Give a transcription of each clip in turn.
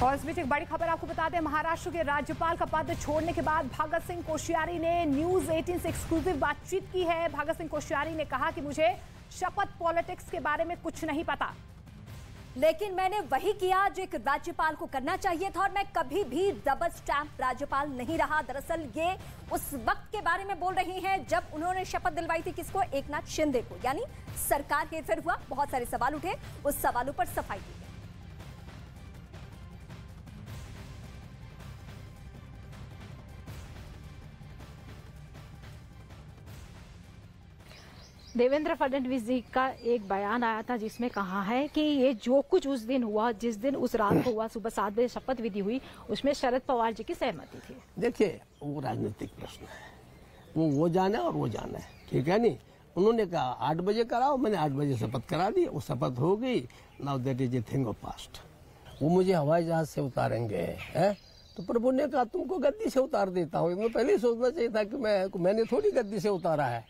और इस बीच एक बड़ी खबर आपको बता दें, महाराष्ट्र के राज्यपाल का पद छोड़ने के बाद भगत सिंह कोश्यारी ने न्यूज 18 से एक्सक्लूसिव बातचीत की है। भगत सिंह कोश्यारी ने कहा कि मुझे शपथ पॉलिटिक्स के बारे में कुछ नहीं पता, लेकिन मैंने वही किया जो एक राज्यपाल को करना चाहिए था और मैं कभी भी डबल स्टैंप राज्यपाल नहीं रहा। दरअसल ये उस वक्त के बारे में बोल रही हैं जब उन्होंने शपथ दिलवाई थी किसको, एकनाथ शिंदे को, यानी सरकार के फिर हुआ, बहुत सारे सवाल उठे, उस सवालों पर सफाई दी। देवेंद्र फडणवीस जी का एक बयान आया था जिसमें कहा है कि ये जो कुछ उस दिन हुआ, जिस दिन उस रात को हुआ, सुबह 7 बजे शपथ विधि हुई, उसमें शरद पवार जी की सहमति थी। देखिए, वो राजनीतिक प्रश्न है, वो जाने और वो जाने, ठीक है नहीं। उन्होंने कहा 8 बजे कराओ, मैंने 8 बजे शपथ करा दी, वो शपथ हो गई। Now that is a thing of past. वो मुझे हवाई जहाज से उतारेंगे, है तो प्रभु ने कहा तुमको गद्दी से उतार देता हूँ। इनको पहले ही सोचना चाहिए था कि मैंने थोड़ी गद्दी से उतारा है,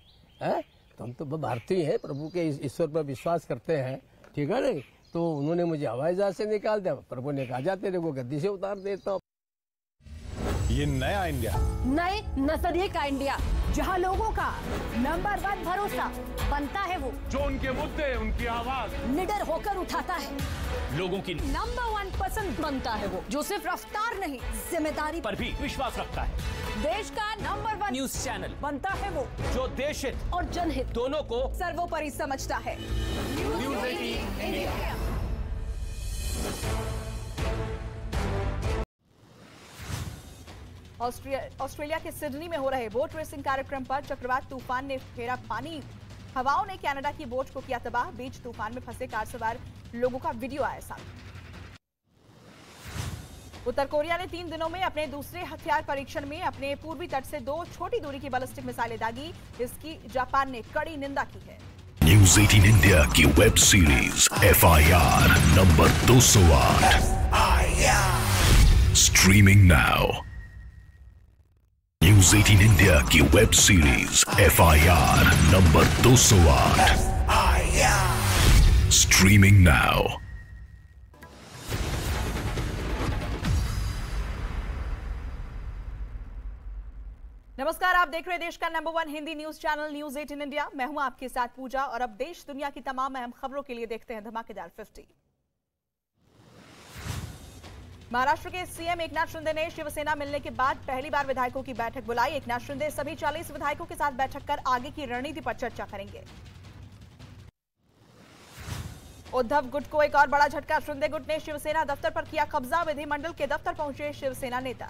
तो हम तो भारतीय हैं, प्रभु के ईश्वर पर विश्वास करते हैं, ठीक है नहीं। तो उन्होंने मुझे हवाई जहाज से निकाल दिया, प्रभु ने कहा जा तेरे को गद्दी से उतार देता हूँ। ये नया इंडिया, नए नजरिए का इंडिया, जहां लोगों का नंबर 1 भरोसा बनता है, वो जो उनके मुद्दे, उनकी आवाज निडर होकर उठाता है, लोगों की नंबर 1 पसंद बनता है, वो जो सिर्फ रफ्तार नहीं जिम्मेदारी पर भी विश्वास रखता है। देश का नंबर 1 न्यूज चैनल बनता है वो जो देश हित और जनहित दोनों को सर्वोपरि समझता है। News 18 India. ऑस्ट्रेलिया के सिडनी में हो रहे बोट रेसिंग कार्यक्रम पर चक्रवात तूफान ने फेरा पानी। हवाओं ने कनाडा की बोट को किया तबाह। बीच तूफान में फंसे कार सवार लोगों का वीडियो आया सामने। उत्तर कोरिया ने 3 दिनों में अपने दूसरे हथियार परीक्षण में अपने पूर्वी तट से 2 छोटी दूरी की बैलिस्टिक मिसाइलें दागी। इसकी जापान ने कड़ी निंदा की है। न्यूज 18 इंडिया की web series FIR number 208 streaming now. News 18 India की web series FIR number 208 streaming now. नमस्कार, आप देख रहे हैं देश का नंबर 1 Hindi news channel news 18 India. मैं हूं आपके साथ पूजा और अब देश दुनिया की तमाम अहम खबरों के लिए देखते हैं धमाकेदार 50। महाराष्ट्र के सीएम एकनाथ शिंदे ने शिवसेना मिलने के बाद पहली बार विधायकों की बैठक बुलाई। एकनाथ शिंदे सभी 40 विधायकों के साथ बैठक कर आगे की रणनीति पर चर्चा करेंगे। उद्धव गुट को एक और बड़ा झटका। शिंदे गुट ने शिवसेना दफ्तर पर किया कब्जा। विधिमंडल के दफ्तर पहुंचे शिवसेना नेता।